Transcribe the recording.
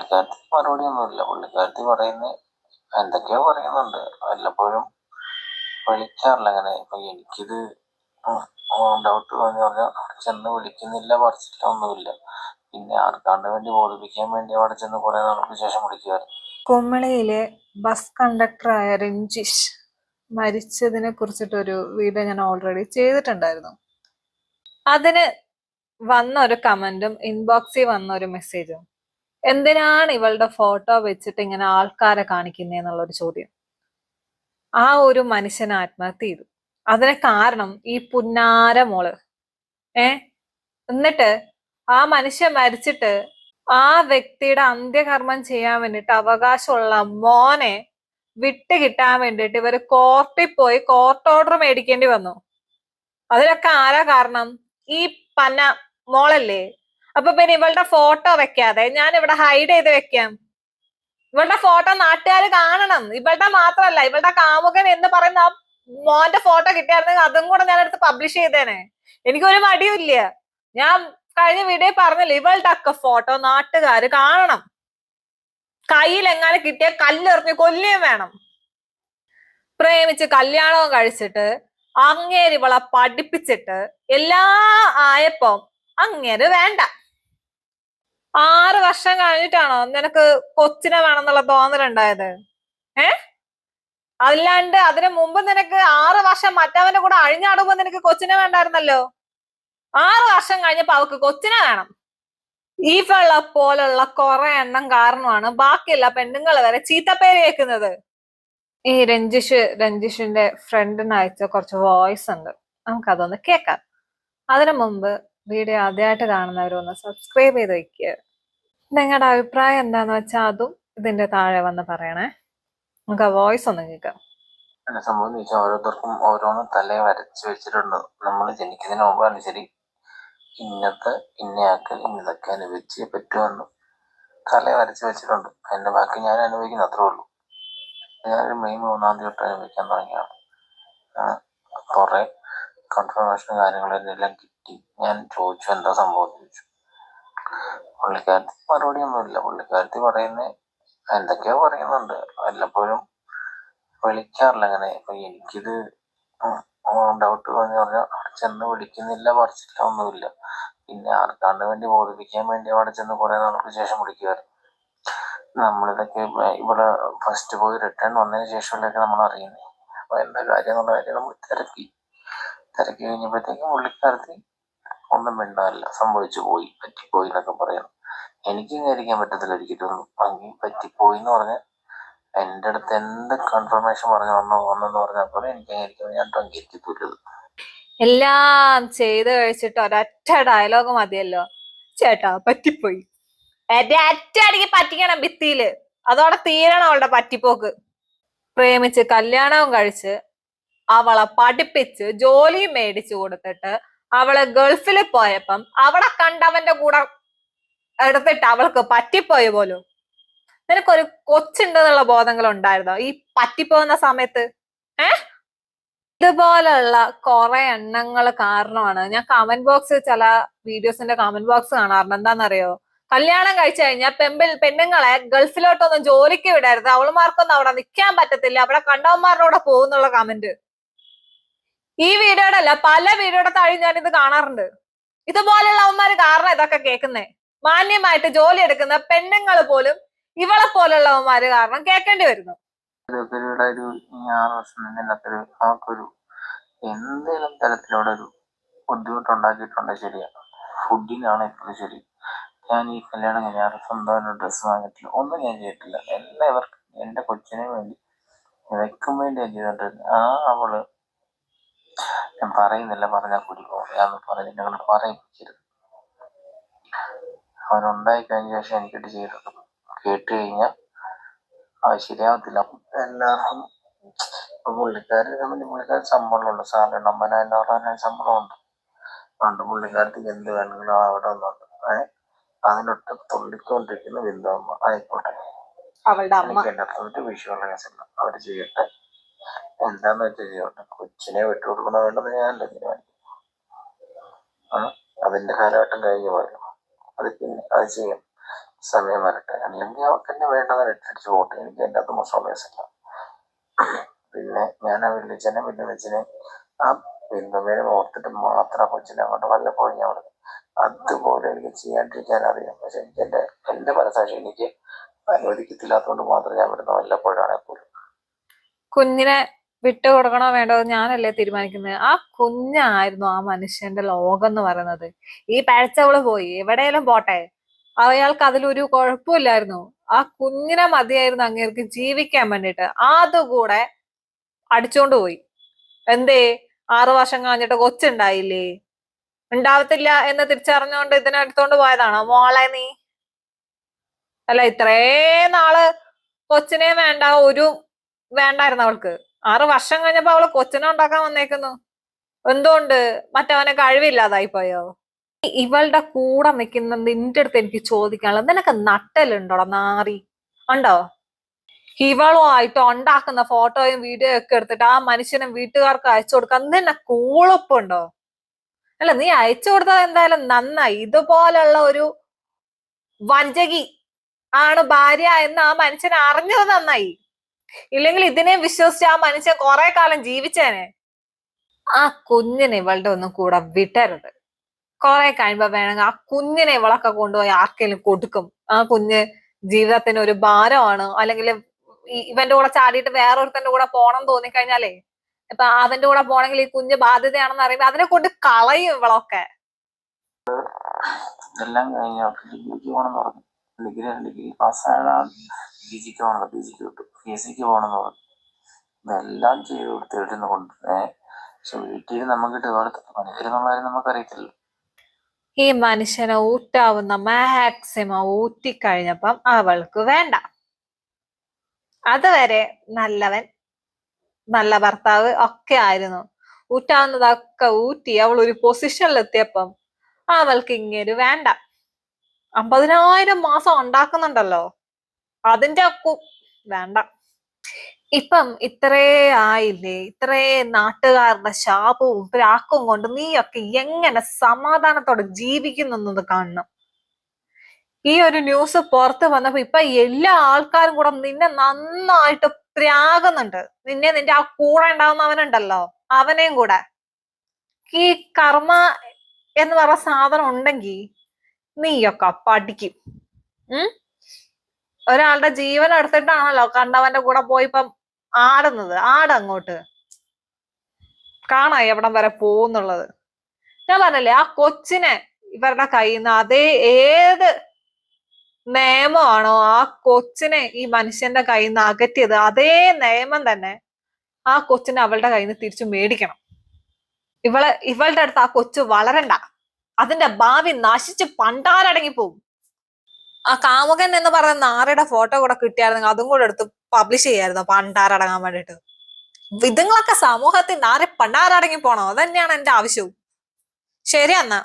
പുള്ളിക്കാരത്തി മറുപടി ഒന്നുമില്ല. പുള്ളിക്കാരത്തി പറയുന്നത് എന്തൊക്കെയോ പറയുന്നുണ്ട്. വല്ലപ്പോഴും വിളിക്കാറില്ല അങ്ങനെ. ഇപ്പൊ എനിക്കിത് ഡൗട്ട് തോന്നി പറഞ്ഞാൽ അവിടെ ചെന്ന് വിളിക്കുന്നില്ല, പറിച്ചില്ല, ഒന്നുമില്ല. പിന്നെ ആർക്കാണ്ട് വേണ്ടി ബോധിപ്പിക്കാൻ വേണ്ടി അവിടെ ചെന്ന് കുറെ നാൾക്ക് ശേഷം വിളിക്കുമായിരുന്നു. കുമളിയിലെ ബസ് കണ്ടക്ടറായ രഞ്ജിഷ് മരിച്ചതിനെ കുറിച്ചിട്ടൊരു വീഡിയോ ഞാൻ ഓൾറെഡി ചെയ്തിട്ടുണ്ടായിരുന്നു. അതിന് വന്ന ഒരു കമന്റും ഇൻബോക്സിൽ വന്ന ഒരു മെസ്സേജും, എന്തിനാണ് ഇവളുടെ ഫോട്ടോ വെച്ചിട്ട് ഇങ്ങനെ ആൾക്കാരെ കാണിക്കുന്നേന്നുള്ളൊരു ചോദ്യം. ആ ഒരു മനുഷ്യൻ ആത്മഹത്യ ചെയ്തു. അതിന് കാരണം ഈ പുന്നാര മോള്. എന്നിട്ട് ആ മനുഷ്യൻ മരിച്ചിട്ട് ആ വ്യക്തിയുടെ അന്ത്യകർമ്മം ചെയ്യാൻ വേണ്ടിട്ട് അവകാശമുള്ള മോനെ വിട്ട് കിട്ടാൻ വേണ്ടിട്ട് ഇവര് കോർട്ടിൽ പോയി കോർട്ട് ഓർഡർ മേടിക്കേണ്ടി വന്നു. അതിലൊക്കെ ആരാ കാരണം? ഈ പന്ന മോളല്ലേ. അപ്പൊ പിന്നെ ഇവളുടെ ഫോട്ടോ വെക്കാതെ ഞാൻ ഇവിടെ ഹൈഡ് ചെയ്ത് വെക്കാം. ഇവളുടെ ഫോട്ടോ നാട്ടുകാർ കാണണം. ഇവളുടെ മാത്രല്ല, ഇവളുടെ കാമുകൻ എന്ന് പറയുന്ന ആ മോന്റെ ഫോട്ടോ കിട്ടിയായിരുന്നെങ്കിൽ അതും കൂടെ ഞാൻ എടുത്ത് പബ്ലിഷ് ചെയ്തേനെ. എനിക്കൊരു മടിയുമില്ല. ഞാൻ കഴിഞ്ഞ വീഡിയോ പറഞ്ഞില്ലേ, ഇവളുടെ ഒക്കെ ഫോട്ടോ നാട്ടുകാര് കാണണം. കയ്യിൽ എങ്ങനെ കിട്ടിയ കല്ലെറിഞ്ഞ് കൊല്ലുകയും വേണം. പ്രേമിച്ച് കല്യാണവും കഴിച്ചിട്ട് അങ്ങേര് ഇവളെ പഠിപ്പിച്ചിട്ട് എല്ലാം ആയപ്പോ അങ്ങേര് വേണ്ട. 6 വർഷം കഴിഞ്ഞിട്ടാണോ നിനക്ക് കൊച്ചിനെ വേണമെന്നുള്ള തോന്നലുണ്ടായത്? അല്ലാണ്ട് അതിനു മുമ്പ് നിനക്ക് 6 വർഷം മറ്റവന്റെ കൂടെ അഴിഞ്ഞാടുമ്പോ നിനക്ക് കൊച്ചിനെ വേണ്ടായിരുന്നല്ലോ. 6 വർഷം കഴിഞ്ഞപ്പോ അവക്ക് കൊച്ചിനെ വേണം. ഇവളെ പോലുള്ള കുറെ എണ്ണം കാരണമാണ് ബാക്കിയുള്ള പെണ്ണുങ്ങൾ വരെ ചീത്തപ്പേര് കേൾക്കുന്നത്. ഈ രഞ്ജിഷിന്റെ ഫ്രണ്ടിന് അയച്ച കുറച്ച് വോയിസ് ഉണ്ട്, നമുക്കതൊന്ന് കേൾക്കാം. അതിനു മുമ്പ് വീഡിയോ ആദ്യമായിട്ട് കാണുന്നവരൊന്ന് സബ്സ്ക്രൈബ് ചെയ്ത് വെക്കുക. നിങ്ങളുടെ അഭിപ്രായം എന്താന്ന് വെച്ചാൽ അതും ഇതിന്റെ താഴെ വന്ന് പറയണേ. നമുക്ക് ആ വോയിസ് ഒന്ന് കേൾക്കാം. സംഭവം എന്ന് വെച്ചാൽ ഓരോരുത്തർക്കും ഓരോന്ന് തലയെ വരച്ച് വെച്ചിട്ടുണ്ട്. നമ്മൾ ജനിക്കുന്നതിന് മുമ്പാണ് ശരി ഇന്നത്തെ ഇന്നയാക്കൽ ഇന്നതൊക്കെ അനുഭവിച്ചേ പറ്റുമെന്ന് തലയെ വരച്ച് വെച്ചിട്ടുണ്ട്. അതിന്റെ ബാക്കി ഞാൻ അനുഭവിക്കുന്ന അത്രേ ഉള്ളൂ. ഞാനൊരു മെയ് 3-ാം തീയതി തൊട്ട് അനുഭവിക്കാൻ തുടങ്ങിയാണ്. കുറെ കൺഫർമേഷനും കാര്യങ്ങളെല്ലാം കിട്ടി. ഞാൻ ചോദിച്ചു എന്താ സംഭവം ചോദിച്ചു. പുള്ളിക്കാരത്തി മറുപടി ഒന്നുമില്ല. പുള്ളിക്കാരത്തി പറയുന്നത് എന്തൊക്കെയോ പറയുന്നുണ്ട്. വല്ലപ്പോഴും വിളിക്കാറില്ല അങ്ങനെ. ഇപ്പൊ എനിക്കിത് ഡൗട്ട് തോന്നി പറഞ്ഞാൽ അവിടെ ചെന്ന് വിളിക്കുന്നില്ല, പറിച്ചില്ല, ഒന്നുമില്ല. പിന്നെ ആർക്കാണ്ട് വേണ്ടി ബോധിപ്പിക്കാൻ വേണ്ടി അവിടെ ചെന്ന് കുറെ നാൾക്ക് ശേഷം വിളിക്കുമായിരുന്നു. നമ്മളിതൊക്കെ ഇവിടെ ഫസ്റ്റ് പോയി റിട്ടേൺ വന്നതിന് ശേഷമല്ലൊക്കെ നമ്മൾ അറിയുന്നത്. അപ്പൊ എന്താ കാര്യം എന്നുള്ള കാര്യം നമ്മൾ തിരക്കി കഴിഞ്ഞപ്പോഴത്തേക്കും പുള്ളിക്കാരത്തി ഒന്നും മിണ്ടാറില്ല. സംഭവിച്ചു പോയി, പറ്റിപ്പോയി എന്നൊക്കെ പറയണം. എനിക്ക് അംഗീകരിക്കാൻ പറ്റത്തില്ല ഒരിക്കലും. പറ്റിപ്പോയി എന്ന് പറഞ്ഞാൽ എന്റെ അടുത്ത് എന്ത് കൺഫർമേഷൻ പറഞ്ഞു വന്നെന്ന് പറഞ്ഞാൽ പോലെ എനിക്ക് അംഗീകരിക്കാൻ ഞാൻ അംഗീകരിക്കത്തില്ലത്. എല്ലാം ചെയ്ത് കഴിച്ചിട്ട് ഒരൊറ്റ ഡയലോഗ് മതിയല്ലോ, ചേട്ടാ പറ്റിപ്പോയി. ഒറ്റയടിക്ക് പറ്റിക്കണം ഭിത്തിയില്. അതോടെ തീരണം അവളുടെ പറ്റിപ്പോക്ക്. പ്രേമിച്ച് കല്യാണവും കഴിച്ച് അവളെ പഠിപ്പിച്ച് ജോലിയും മേടിച്ചു കൊടുത്തിട്ട് അവളെ ഗൾഫിൽ പോയപ്പം അവിടെ കണ്ടവന്റെ കൂടെ എടുത്തിട്ട് അവൾക്ക് പറ്റിപ്പോയി പോലും. നിനക്കൊരു കൊച്ചുണ്ടെന്നുള്ള ബോധങ്ങൾ ഉണ്ടായിരുന്നോ ഈ പറ്റിപ്പോകുന്ന സമയത്ത്? ഇതുപോലുള്ള കുറെ എണ്ണങ്ങൾ കാരണമാണ് ഞാൻ കമന്റ് ബോക്സ്, ചില വീഡിയോസിന്റെ കമന്റ് ബോക്സ് കാണാറുണ്ട്. എന്താണെന്നറിയോ? കല്യാണം കഴിച്ചു കഴിഞ്ഞാൽ പെണ്ണുങ്ങളെ ഗൾഫിലോട്ടൊന്നും ജോലിക്ക് വിടരുത്, അവളുമാർക്കൊന്നും അവിടെ നിൽക്കാൻ പറ്റത്തില്ല, അവിടെ കണ്ടവന്മാരുടെ കൂടെ പോകുന്നുള്ള കമന്റ്. ഈ വീഡിയോയുടെ അല്ല, പല വീഡിയോയുടെ താഴെ ഞാൻ ഇത് കാണാറുണ്ട്. ഇതുപോലെയുള്ള അവന്മാര് കാരണം ഇതൊക്കെ കേൾക്കുന്നേ. മാന്യമായിട്ട് ജോലി എടുക്കുന്ന പെണ്ണുങ്ങൾ പോലും ഇവളെ പോലുള്ളവന്മാര് കാരണം കേൾക്കേണ്ടി വരുന്നു. ആൾക്കൊരു എന്തെങ്കിലും തരത്തിലൂടെ ഒരു ബുദ്ധിമുട്ടുണ്ടാക്കിയിട്ടുണ്ട്. ശരിയാണ്, ഫുഡിനാണ് ഇപ്പോഴും ശരി. ഞാൻ ഈ കല്യാണം കഴിഞ്ഞാൽ സ്വന്തം ഡ്രസ്സ് വാങ്ങിയിട്ടില്ല, ഒന്നും ഞാൻ ചെയ്തിട്ടില്ല. എല്ലാവർക്കും എന്റെ കൊച്ചിനെ വേണ്ടി വെക്കും വേണ്ടി ഞാൻ ചെയ്തോണ്ടിരുന്നത്. അവള് ഞാൻ പറയുന്നില്ല, പറഞ്ഞാൽ കുടിക്കോ, ഞാൻ പറഞ്ഞിട്ട് ഞങ്ങൾ പറയിപ്പിക്കരുത്. അവനുണ്ടായി കഴിഞ്ഞ ശേഷം എനിക്കിട്ട് ചെയ്തത് കേട്ട് കഴിഞ്ഞാൽ അത് ശരിയാവത്തില്ല. എല്ലാവർക്കും പുള്ളിക്കാർ ശമ്പളമുണ്ട്, സാലറി 50,000 ശമ്പളമുണ്ട്. അതുകൊണ്ട് പുള്ളിക്കാരത്തേക്ക് എന്ത് വേണമെങ്കിലും അവിടെ വന്നുണ്ട്. അതിനൊട്ട് തുള്ളിക്കൊണ്ടിരിക്കുന്ന ബിന്ദുവമ്മ ആയിക്കോട്ടെ, എനിക്ക് എന്റെ അടുത്ത് വിഷയമുള്ള കേസല്ല. അവര് ചെയ്യട്ടെ, എന്താന്ന് വെച്ചാൽ ചെയ്യട്ടെ. കൊച്ചിനെ വിട്ടുകൊടുക്കണോ വേണ്ടത് ഞാനല്ല തീരുമാനിക്കും. അതിന്റെ കാലഘട്ടം കഴിഞ്ഞു പോയല്ലോ. അത് പിന്നെ അത് ചെയ്യും. സമയം വരട്ടെ, അല്ലെങ്കിൽ അവർക്ക് എന്നെ വേണ്ടത് ഇട്ടടിച്ച് പോട്ടെ, എനിക്ക് എൻ്റെ അത് മോശമില്ല. പിന്നെ ഞാൻ ആ വെല്ലുവിളിച്ചനെ ആ ബിന്ദുവിനെ ഓർത്തിട്ട് മാത്രം ആ കൊച്ചിനെ അങ്ങോട്ട് വല്ലപ്പോഴും ഞാൻ വിടും. അതുപോലെ എനിക്ക് ചെയ്യാണ്ടിരിക്കാൻ അറിയാം. പക്ഷെ എനിക്ക് എന്റെ മനസാക്ഷി എനിക്ക് അനുവദിക്കത്തില്ലാത്തതുകൊണ്ട് മാത്രം ഞാൻ വിടുന്ന വല്ലപ്പോഴാണ് പോലും. കുഞ്ഞിനെ വിട്ടു കൊടുക്കണോ വേണ്ടോ ഞാനല്ലേ തീരുമാനിക്കുന്നത്. ആ കുഞ്ഞായിരുന്നു ആ മനുഷ്യന്റെ ലോകം എന്ന് പറയുന്നത്. ഈ പഴച്ചവള് പോയി എവിടെയെങ്കിലും പോട്ടെ, അയാൾക്ക് അതിലൊരു കുഴപ്പമില്ലായിരുന്നു. ആ കുഞ്ഞിനെ മതിയായിരുന്നു അങ്ങേർക്ക് ജീവിക്കാൻ വേണ്ടിട്ട്. അതുകൂടെ അടിച്ചോണ്ട് പോയി. എന്തേ? 6 വർഷം കഴിഞ്ഞിട്ട് കൊച്ചുണ്ടായില്ലേ? ഉണ്ടാവത്തില്ല എന്ന് തിരിച്ചറിഞ്ഞുകൊണ്ട് ഇതിനെടുത്തോണ്ട് പോയതാണോ മോളെ നീ? അല്ല, ഇത്രേ നാള് കൊച്ചിനെ വേണ്ട, ഒരു വേണ്ടായിരുന്നു അവൾക്ക്. 6 വർഷം കഴിഞ്ഞപ്പോ അവള് കൊച്ചിനെ ഉണ്ടാക്കാൻ വന്നേക്കുന്നു. എന്തുകൊണ്ട്? മറ്റവനെ കഴിവില്ലാതായി പോയോ? ഇവളുടെ കൂടെ നിൽക്കുന്ന നിന്റെ അടുത്ത് എനിക്ക് ചോദിക്കാനുള്ളത്, നിനക്ക് നട്ടലുണ്ടോടാ നാറി? ഉണ്ടോ? ഇവളുമായിട്ട് ഉണ്ടാക്കുന്ന ഫോട്ടോയും വീഡിയോയും ഒക്കെ എടുത്തിട്ട് ആ മനുഷ്യനും വീട്ടുകാർക്ക് അയച്ചു കൊടുക്കാൻ നിന്നെ കൂളപ്പുണ്ടോ? അല്ല, നീ അയച്ചു കൊടുത്തത് എന്തായാലും നന്നായി. ഇതുപോലുള്ള ഒരു വഞ്ചകി ആണ് ഭാര്യ എന്ന് ആ മനുഷ്യൻ അറിഞ്ഞത് നന്നായി. ഇല്ലെങ്കിൽ ഇതിനെ വിശ്വസിച്ച് ആ മനുഷ്യൻ കുറെ കാലം ജീവിച്ചേനെ. ആ കുഞ്ഞിനെ ഇവളുടെ ഒന്നും കൂടെ വിടരുത്. കുറെ കഴിയുമ്പോ വേണമെങ്കിൽ ആ കുഞ്ഞിനെ ഇവളൊക്കെ കൊണ്ടുപോയി ആർക്കെങ്കിലും കൊടുക്കും. ആ കുഞ്ഞ് ജീവിതത്തിന് ഒരു ഭാരമാണ്, അല്ലെങ്കിൽ ഇവന്റെ കൂടെ ചാടിയിട്ട് വേറൊരുത്തന്റെ കൂടെ പോണം തോന്നിക്കഴിഞ്ഞാലേ, ഇപ്പൊ അവന്റെ കൂടെ പോണെങ്കിൽ ഈ കുഞ്ഞ് ബാധ്യതയാണെന്ന് അറിയുമ്പോ അതിനെ കൊണ്ട് കളയും ഇവളൊക്കെ. എല്ലാം കഴിഞ്ഞ ഡിഗ്രിക്ക് പോകണമെന്ന് പറഞ്ഞു. ഡിഗ്രി പാസ്സായാണ് PGക്ക് പോകണം, PGക്ക് വിട്ടു. PSCക്ക് പോകണമെന്ന് പറഞ്ഞു. ഇതെല്ലാം ചെയ്ത് കൊടുത്തിരുന്നു കൊണ്ട് പക്ഷെ വീട്ടിൽ നമുക്ക് ഇതുപോലത്തെ പണി തരുന്നുള്ള കാര്യം നമുക്കറിയത്തില്ല. ഈ മനുഷ്യനെ ഊറ്റാവുന്ന മാക്സിമം ഊറ്റിക്കഴിഞ്ഞപ്പം അവൾക്ക് വേണ്ട. അതുവരെ നല്ലവൻ, നല്ല ഭർത്താവ് ഒക്കെ ആയിരുന്നു. ഊറ്റാവുന്നതൊക്കെ ഊറ്റി അവൾ ഒരു പൊസിഷനിലെത്തിയപ്പം അവൾക്ക് ഇങ്ങനെ വേണ്ട. 50,000 മാസം ഉണ്ടാക്കുന്നുണ്ടല്ലോ, അതിന്റെ വേണ്ട. ഇപ്പം ഇത്രേ ആയില്ലേ, ഇത്രേ നാട്ടുകാരുടെ ശാപവും പ്രാക്കും കൊണ്ട് നീയൊക്കെ എങ്ങനെ സമാധാനത്തോടെ ജീവിക്കുന്നു കാണണം. ഈ ഒരു ന്യൂസ് പുറത്ത് വന്നപ്പോ ഇപ്പൊ എല്ലാ ആൾക്കാരും കൂടെ നിന്നെ നന്നായിട്ട് പ്രാകുന്നുണ്ട്. നിന്റെ ആ കൂടെ ഉണ്ടാവുന്നവനുണ്ടല്ലോ, അവനെയും കൂടെ. ഈ കർമ്മ എന്ന് പറഞ്ഞ സാധനം ഉണ്ടെങ്കിൽ നീയൊക്കെ പഠിക്കും. ഒരാളുടെ ജീവൻ എടുത്തിട്ടാണല്ലോ കണ്ടവന്റെ കൂടെ പോയി ഇപ്പം ആടുന്നത്. ആടങ്ങോട്ട് കാണാ എവിടം വരെ പോകുന്നുള്ളത്. ഞാൻ പറഞ്ഞല്ലേ, ആ കൊച്ചിനെ ഇവരുടെ കയ്യിൽ നിന്ന് അതേ ഏത് നിയമമാണോ ആ കൊച്ചിനെ ഈ മനുഷ്യന്റെ കയ്യിൽ നിന്ന് അകറ്റിയത്, അതേ നിയമം തന്നെ ആ കൊച്ചിനെ അവളുടെ കയ്യിൽ നിന്ന് തിരിച്ചു മേടിക്കണം. ഇവളുടെ അടുത്ത് ആ കൊച്ചു വളരണ്ട. അതിന്റെ ഭാവി നശിച്ച് പണ്ടാരടങ്ങി പോകും. ആ കാമുകൻ എന്ന് പറയുന്ന ആരുടെ ഫോട്ടോ കൂടെ കിട്ടിയായിരുന്നെങ്കിൽ അതും കൂടെ എടുത്ത് പബ്ലിഷ് ചെയ്യായിരുന്നു പണ്ടാരടങ്ങാൻ വേണ്ടിട്ട്. ഇതുങ്ങളൊക്കെ സമൂഹത്തിൽ ആരെ പണ്ടാരടങ്ങി പോണോ? അത് തന്നെയാണ് എന്റെ ആവശ്യവും. ശരി എന്നാ.